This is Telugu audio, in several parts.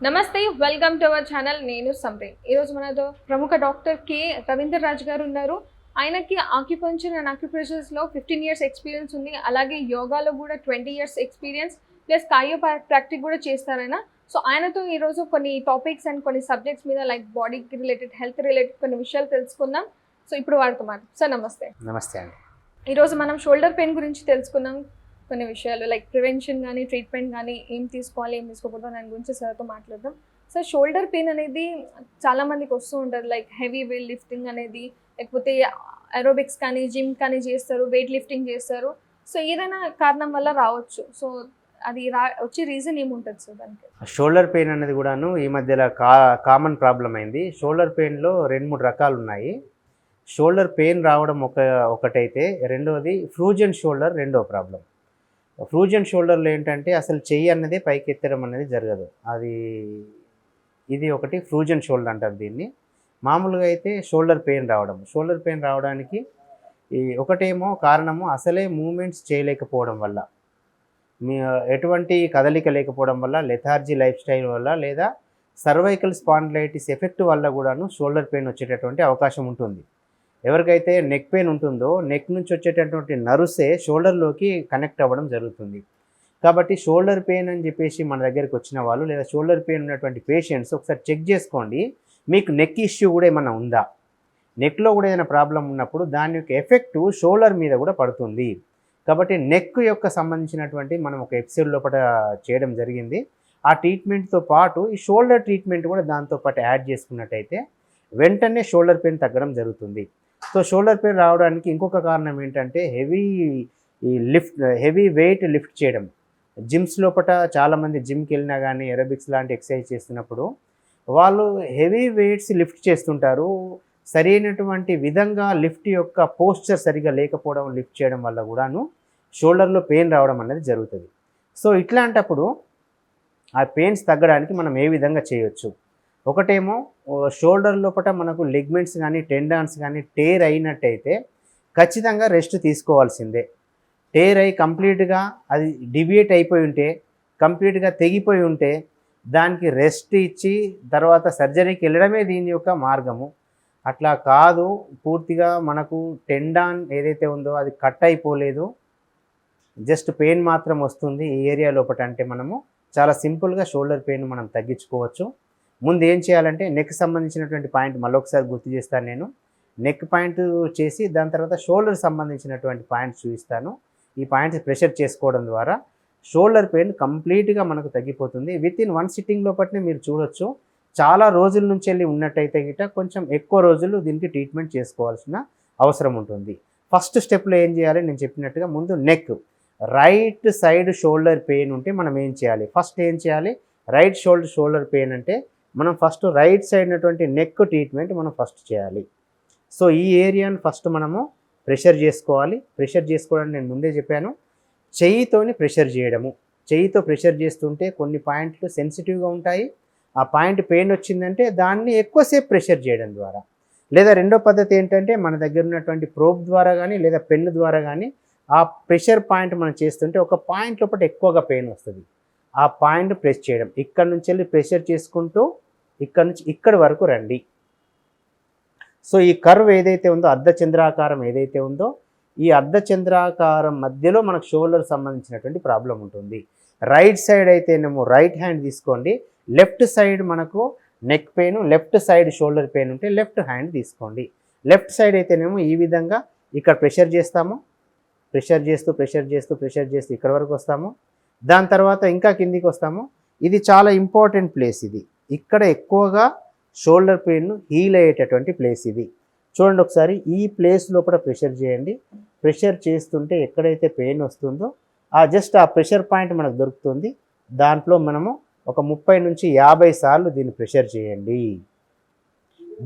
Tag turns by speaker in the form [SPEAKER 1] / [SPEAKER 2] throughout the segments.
[SPEAKER 1] నమస్తే, వెల్కమ్ టు అవర్ ఛానల్. నేను సంప్రీత్. ఈరోజు మనతో ప్రముఖ డాక్టర్ కే రవీందర్ రాజ్ గారు ఉన్నారు. ఆయనకి ఆక్యుపంక్చర్ అండ్ ఆక్యుప్రెషర్స్లో 15 ఇయర్స్ ఎక్స్పీరియన్స్ ఉంది. అలాగే యోగాలో కూడా 20 ఇయర్స్ ఎక్స్పీరియన్స్ ప్లస్ ప్రాక్టిక్ కూడా చేస్తారాయన. సో ఆయనతో ఈరోజు కొన్ని టాపిక్స్ అండ్ కొన్ని సబ్జెక్ట్స్ మీద లైక్ బాడీకి రిలేటెడ్, హెల్త్ రిలేటెడ్ కొన్ని విషయాలు తెలుసుకుందాం. సో ఇప్పుడు వాడితో సార్ నమస్తే.
[SPEAKER 2] నమస్తే అండి.
[SPEAKER 1] ఈరోజు మనం షోల్డర్ పెయిన్ గురించి తెలుసుకున్నాం. కొన్ని విషయాలు లైక్ ప్రివెన్షన్ కానీ ట్రీట్మెంట్ కానీ ఏం తీసుకోవాలి ఏం తీసుకోకూడదు దాని గురించి సార్తో మాట్లాడదాం. సార్, షోల్డర్ పెయిన్ అనేది చాలామందికి వస్తూ ఉంటుంది. లైక్ హెవీ వెయిట్ లిఫ్టింగ్ అనేది, లేకపోతే అరోబిక్స్ కానీ జిమ్ కానీ చేస్తారు, వెయిట్ లిఫ్టింగ్ చేస్తారు. సో ఏదైనా కారణం వల్ల రావచ్చు. సో అది వచ్చే రీజన్ ఏముంటుంది సార్ దానికి?
[SPEAKER 2] షోల్డర్ పెయిన్ అనేది కూడాను ఈ మధ్యలో కామన్ ప్రాబ్లం అయింది. షోల్డర్ పెయిన్లో 2-3 రకాలు ఉన్నాయి. షోల్డర్ పెయిన్ రావడం ఒకటైతే, రెండవది ఫ్రూజన్ షోల్డర్ రెండో ప్రాబ్లం. ఫ్రూజన్ షోల్డర్లో ఏంటంటే అసలు చెయ్యి అన్నది పైకి ఎత్తడం అనేది జరగదు. ఇది ఒకటి ఫ్రూజన్ షోల్డర్ అంటారు దీన్ని. మామూలుగా అయితే షోల్డర్ పెయిన్ రావడానికి ఒకటేమో కారణము అసలే మూమెంట్స్ చేయలేకపోవడం వల్ల, ఎటువంటి కదలిక లేకపోవడం వల్ల, లెథార్జీ లైఫ్ స్టైల్ వల్ల, లేదా సర్వైకల్ స్పాండిలైటిస్ ఎఫెక్ట్ వల్ల కూడాను షోల్డర్ పెయిన్ వచ్చేటటువంటి అవకాశం ఉంటుంది. ఎవరికైతే నెక్ పెయిన్ ఉంటుందో నెక్ నుంచి వచ్చేటటువంటి నర్వ్సే షోల్డర్లోకి కనెక్ట్ అవ్వడం జరుగుతుంది. కాబట్టి షోల్డర్ పెయిన్ అని చెప్పేసి మన దగ్గరికి వచ్చిన వాళ్ళు, లేదా షోల్డర్ పెయిన్ ఉన్నటువంటి పేషెంట్స్ ఒకసారి చెక్ చేసుకోండి, మీకు నెక్ ఇష్యూ కూడా ఏమైనా ఉందా. నెక్లో కూడా ఏదైనా ప్రాబ్లం ఉన్నప్పుడు దాని యొక్క ఎఫెక్టు షోల్డర్ మీద కూడా పడుతుంది. కాబట్టి నెక్ యొక్క సంబంధించినటువంటి మనం ఒక ఎపిసోడ్ లోపల చేయడం జరిగింది. ఆ ట్రీట్మెంట్తో పాటు ఈ షోల్డర్ ట్రీట్మెంట్ కూడా దాంతోపాటు యాడ్ చేసుకున్నట్టయితే వెంటనే షోల్డర్ పెయిన్ తగ్గడం జరుగుతుంది. సో షోల్డర్ పెయిన్ రావడానికి ఇంకొక కారణం ఏంటంటే హెవీ వెయిట్ లిఫ్ట్ చేయడం. జిమ్స్ లోపల చాలామంది జిమ్కి వెళ్ళినా కానీ ఎరోబిక్స్ లాంటి ఎక్సర్సైజ్ చేస్తున్నప్పుడు వాళ్ళు హెవీ వెయిట్స్ లిఫ్ట్ చేస్తుంటారు. సరైనటువంటి విధంగా లిఫ్ట్ యొక్క పోస్చర్ సరిగా లేకపోవడం, లిఫ్ట్ చేయడం వల్ల కూడాను షోల్డర్లో పెయిన్ రావడం అనేది జరుగుతుంది. సో ఇట్లాంటప్పుడు ఆ పెయిన్స్ తగ్గడానికి మనం ఏ విధంగా చేయొచ్చు? ఒకటేమో షోల్డర్ లోపల మనకు లిగ్మెంట్స్ కానీ టెండాన్స్ కానీ టేర్ అయినట్టయితే ఖచ్చితంగా రెస్ట్ తీసుకోవాల్సిందే. టేర్ అయి కంప్లీట్గా అది డివియేట్ అయిపోయి ఉంటే, కంప్లీట్గా తెగిపోయి ఉంటే దానికి రెస్ట్ ఇచ్చి తర్వాత సర్జరీకి వెళ్ళడమే దీని యొక్క మార్గము. అట్లా కాదు, పూర్తిగా మనకు టెండాన్ ఏదైతే ఉందో అది కట్ అయిపోలేదు, జస్ట్ పెయిన్ మాత్రం వస్తుంది ఈ ఏరియా లోపల అంటే మనము చాలా సింపుల్గా షోల్డర్ పెయిన్ మనం తగ్గించుకోవచ్చు. ముందు ఏం చేయాలంటే నెక్ సంబంధించినటువంటి పాయింట్ మళ్ళొకసారి గుర్తు చేస్తాను. నేను నెక్ పాయింట్ చేసి దాని తర్వాత షోల్డర్ సంబంధించినటువంటి పాయింట్స్ చూపిస్తాను. ఈ పాయింట్స్ ప్రెషర్ చేసుకోవడం ద్వారా షోల్డర్ పెయిన్ కంప్లీట్గా మనకు తగ్గిపోతుంది. విత్ ఇన్ 1 సిట్టింగ్ లోపలనే మీరు చూడొచ్చు. చాలా రోజుల నుంచి వెళ్ళి ఉన్నట్టయితే గిట కొంచెం ఎక్కువ రోజులు దీనికి ట్రీట్మెంట్ చేసుకోవాల్సిన అవసరం ఉంటుంది. ఫస్ట్ స్టెప్లో ఏం చేయాలి, నేను చెప్పినట్టుగా ముందు neck right side shoulder pain ఉంటే మనం ఏం చేయాలి, ఫస్ట్ ఏం చేయాలి, రైట్ షోల్డర్ పెయిన్ అంటే మనం ఫస్ట్ రైట్ సైడ్ ఉన్నటువంటి నెక్ ట్రీట్మెంట్ మనం ఫస్ట్ చేయాలి. సో ఈ ఏరియాను ఫస్ట్ మనము ప్రెషర్ చేసుకోవాలి. ప్రెషర్ చేసుకోవడానికి నేను ముందే చెప్పాను, చెయ్యితోని ప్రెషర్ చేయడము. చెయ్యితో ప్రెషర్ చేస్తుంటే కొన్ని పాయింట్లు సెన్సిటివ్గా ఉంటాయి. ఆ పాయింట్ పెయిన్ వచ్చిందంటే దాన్ని ఎక్కువసేపు ప్రెషర్ చేయడం ద్వారా, లేదా రెండో పద్ధతి ఏంటంటే మన దగ్గర ఉన్నటువంటి ప్రోబ్ ద్వారా కానీ లేదా పెన్ను ద్వారా కానీ ఆ ప్రెషర్ పాయింట్ మనం చేస్తుంటే ఒక పాయింట్ లోపల ఎక్కువగా పెయిన్ వస్తుంది. ఆ పాయింట్ ప్రెస్ చేయడం, ఇక్కడ నుంచి వెళ్ళి ప్రెషర్ చేసుకుంటూ ఇక్కడ నుంచి ఇక్కడి వరకు రండి. సో ఈ కర్వ్ ఏదైతే ఉందో, అర్ధచంద్రాకారం ఏదైతే ఉందో, ఈ అర్ధచంద్రాకారం మధ్యలో మనకు షోల్డర్ సంబంధించినటువంటి ప్రాబ్లం ఉంటుంది. రైట్ సైడ్ అయితేనేమో రైట్ హ్యాండ్ తీసుకోండి, లెఫ్ట్ సైడ్ మనకు neck pain, left side shoulder pain ఉంటే లెఫ్ట్ హ్యాండ్ తీసుకోండి. లెఫ్ట్ సైడ్ అయితేనేమో ఈ విధంగా ఇక్కడ ప్రెషర్ చేస్తాము, ప్రెషర్ చేస్తూ ఇక్కడ వరకు వస్తాము. దాని తర్వాత ఇంకా కిందికి వస్తాము. ఇది చాలా ఇంపార్టెంట్ ప్లేస్. ఇది ఇక్కడ ఎక్కువగా షోల్డర్ పెయిన్ హీల్ అయ్యేటటువంటి ప్లేస్ ఇది. చూడండి ఒకసారి, ఈ ప్లేస్ లోపల ప్రెషర్ చేయండి. ప్రెషర్ చేస్తుంటే ఎక్కడైతే పెయిన్ వస్తుందో జస్ట్ ఆ ప్రెషర్ పాయింట్ మనకు దొరుకుతుంది. దాంట్లో మనము ఒక 30 నుంచి 50 సార్లు దీన్ని ప్రెషర్ చేయండి.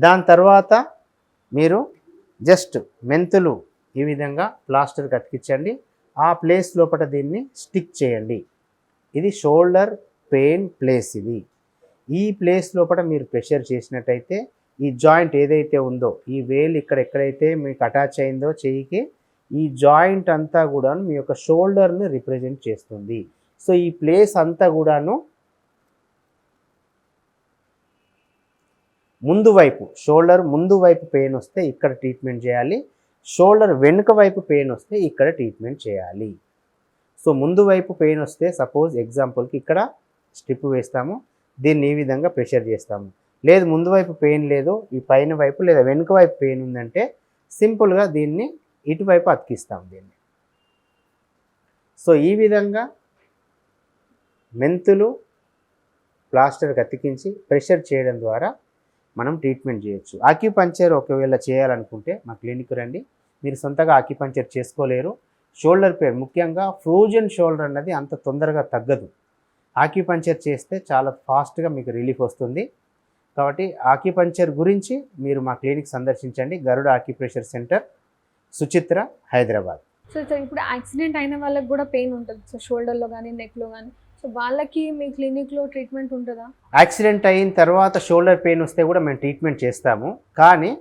[SPEAKER 2] దాని తర్వాత మీరు జస్ట్ మెంతులు ఈ విధంగా ప్లాస్టర్కి అతికించండి. ఆ ప్లేస్ లోపల దీన్ని స్టిక్ చేయండి. ఇది షోల్డర్ పెయిన్ ప్లేస్. ఇది ఈ ప్లేస్ లోపల మీరు ప్రెషర్ చేసినట్టయితే ఈ జాయింట్ ఏదైతే ఉందో, ఈ వేలు ఎక్కడైతే మీకు అటాచ్ అయిందో చెయ్యికి, ఈ జాయింట్ అంతా కూడాను మీ యొక్క షోల్డర్ని రిప్రజెంట్ చేస్తుంది. సో ఈ ప్లేస్ అంతా కూడాను ముందు వైపు షోల్డర్ ముందు వైపు పెయిన్ వస్తే ఇక్కడ ట్రీట్మెంట్ చేయాలి, షోల్డర్ వెనుక వైపు పెయిన్ వస్తే ఇక్కడ ట్రీట్మెంట్ చేయాలి. సో ముందు వైపు పెయిన్ వస్తే సపోజ్ ఎగ్జాంపుల్కి ఇక్కడ స్ట్రిప్ వేస్తాము, దీన్ని ఈ విధంగా ప్రెషర్ చేస్తాము. లేదు ముందు వైపు పెయిన్ లేదు, ఈ పైన వైపు లేదా వెనుక వైపు పెయిన్ ఉందంటే సింపుల్గా దీన్ని ఇటువైపు అతికిస్తాము దీన్ని. సో ఈ విధంగా మెంతులు ప్లాస్టర్కి అతికించి ప్రెషర్ చేయడం ద్వారా మనం ట్రీట్మెంట్ చేయొచ్చు. ఆక్యుపంక్చర్ ఒకవేళ చేయాలనుకుంటే మా క్లినిక్ రండి. మీరు సొంతగా ఆక్యుపంక్చర్ చేసుకోలేరు. షోల్డర్ పెయిన్ ముఖ్యంగా ఫ్రోజన్ షోల్డర్ అన్నది అంత తొందరగా తగ్గదు. ఆక్యుపంక్చర్ చేస్తే చాలా ఫాస్ట్గా మీకు రిలీఫ్ వస్తుంది. కాబట్టి ఆక్యుపంక్చర్ గురించి మీరు మా క్లినిక్ సందర్శించండి. Garuda acupressure centre, Suchitra, Hyderabad.
[SPEAKER 1] So ఇప్పుడు యాక్సిడెంట్ అయిన వాళ్ళకి కూడా పెయిన్ ఉంటుంది సో షోల్డర్లో కానీ నెక్లో కానీ, సో వాళ్ళకి మీ క్లినిక్లో ట్రీట్మెంట్ ఉంటుందా?
[SPEAKER 2] యాక్సిడెంట్ అయిన తర్వాత షోల్డర్ పెయిన్ వస్తే కూడా మేము ట్రీట్మెంట్ చేస్తాము. కానీ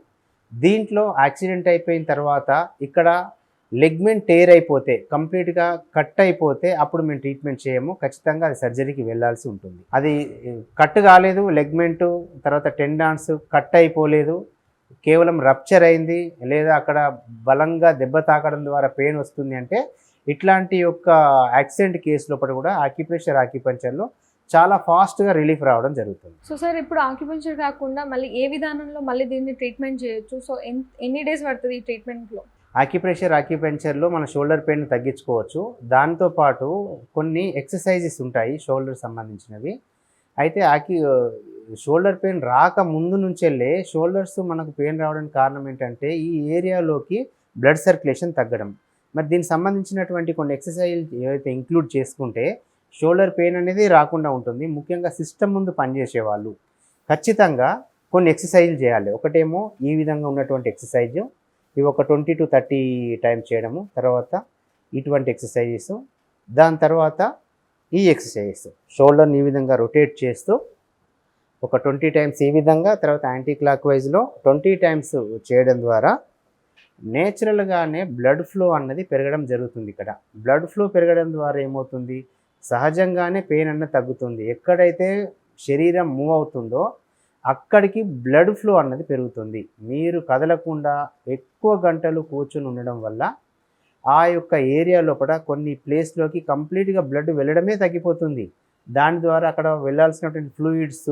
[SPEAKER 2] దీంట్లో యాక్సిడెంట్ అయిపోయిన తర్వాత ఇక్కడ లెగ్మెంట్ టేర్ అయిపోతే, కంప్లీట్గా కట్ అయిపోతే అప్పుడు మేము ట్రీట్మెంట్ చేయము. ఖచ్చితంగా అది సర్జరీకి వెళ్ళాల్సి ఉంటుంది. అది కట్ కాలేదు, లెగ్మెంటు తర్వాత టెండాన్స్ కట్ అయిపోలేదు, కేవలం రప్చర్ అయింది లేదా అక్కడ బలంగా దెబ్బ తాకడం ద్వారా పెయిన్ వస్తుంది అంటే ఇట్లాంటి యొక్క యాక్సిడెంట్ కేసులో కూడా ఆక్యుపంక్చర్లో చాలా ఫాస్ట్గా రిలీఫ్ రావడం జరుగుతుంది.
[SPEAKER 1] సో సార్ ఇప్పుడు ఆక్యుపంక్చర్ కాకుండా మళ్ళీ ఏ విధానంలో మళ్ళీ దీన్ని ట్రీట్మెంట్ చేయొచ్చు? సో ఎన్ని డేస్ పడుతుంది ఈ ట్రీట్మెంట్లో?
[SPEAKER 2] ఆక్యుపంక్చర్లో మన షోల్డర్ పెయిన్ తగ్గించుకోవచ్చు. దాంతోపాటు కొన్ని ఎక్సర్సైజెస్ ఉంటాయి షోల్డర్ సంబంధించినవి. అయితే షోల్డర్ పెయిన్ రాక ముందు నుంచెల్లే షోల్డర్స్ మనకు పెయిన్ రావడానికి కారణం ఏంటంటే ఈ ఏరియాలోకి బ్లడ్ సర్క్యులేషన్ తగ్గడం. మరి దీనికి సంబంధించినటువంటి కొన్ని ఎక్సర్సైజ్ ఏవైతే ఇంక్లూడ్ చేసుకుంటే షోల్డర్ పెయిన్ అనేది రాకుండా ఉంటుంది. ముఖ్యంగా సిస్టమ్ ముందు పనిచేసే వాళ్ళు ఖచ్చితంగా కొన్ని ఎక్సర్సైజ్లు చేయాలి. ఒకటేమో ఈ విధంగా ఉన్నటువంటి ఎక్సర్సైజ్, ఇవి ఒక 20 to 30 టైమ్స్ చేయడము, తర్వాత ఇటువంటి ఎక్సర్సైజెస్, దాని తర్వాత ఈ ఎక్సర్సైజెస్ షోల్డర్ని ఈ విధంగా రొటేట్ చేస్తూ ఒక 20 టైమ్స్ ఈ విధంగా, తర్వాత యాంటీ క్లాక్ వైజ్లో 20 టైమ్స్ చేయడం ద్వారా నేచురల్గానే బ్లడ్ ఫ్లో అన్నది పెరగడం జరుగుతుంది. ఇక్కడ బ్లడ్ ఫ్లో పెరగడం ద్వారా ఏమవుతుంది, సహజంగానే పెయిన్ అన్నది తగ్గుతుంది. ఎక్కడైతే శరీరం మూవ్ అవుతుందో అక్కడికి బ్లడ్ ఫ్లో అన్నది పెరుగుతుంది. మీరు కదలకుండా ఎక్కువ గంటలు కూర్చొని ఉండడం వల్ల ఆ యొక్క ఏరియా లోపల కొన్ని ప్లేస్లోకి కంప్లీట్గా బ్లడ్ వెళ్ళడమే తగ్గిపోతుంది. దాని ద్వారా అక్కడ వెళ్ళాల్సినటువంటి ఫ్లూయిడ్స్,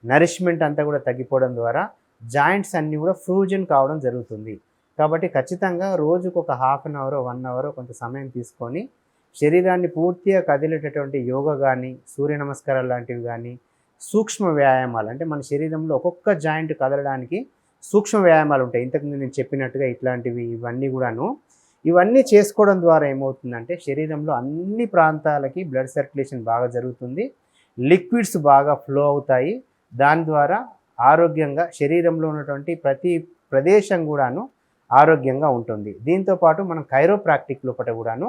[SPEAKER 2] నరిష్మెంట్ అంతా కూడా తగ్గిపోవడం ద్వారా జాయింట్స్ అన్నీ కూడా ఫ్రూజన్ కావడం జరుగుతుంది. కాబట్టి ఖచ్చితంగా రోజుకు ఒక హాఫ్ అన్ అవర్ 1 అవర్ కొంత సమయం తీసుకొని శరీరాన్ని పూర్తిగా కదిలేటటువంటి యోగా కానీ, సూర్య నమస్కారాలు లాంటివి కానీ, సూక్ష్మ వ్యాయామాలు అంటే మన శరీరంలో ఒక్కొక్క జాయింట్ కదలడానికి సూక్ష్మ వ్యాయామాలు ఉంటాయి. ఇంతకుముందు నేను చెప్పినట్టుగా ఇట్లాంటివి ఇవన్నీ చేసుకోవడం ద్వారా ఏమవుతుందంటే శరీరంలో అన్ని ప్రాంతాలకి బ్లడ్ సర్క్యులేషన్ బాగా జరుగుతుంది, లిక్విడ్స్ బాగా ఫ్లో అవుతాయి. దాని ద్వారా ఆరోగ్యంగా శరీరంలో ఉన్నటువంటి ప్రతి ప్రదేశం కూడాను ఆరోగ్యంగా ఉంటుంది. దీంతోపాటు మనం కైరోప్రాక్టిక్ లోపల కూడాను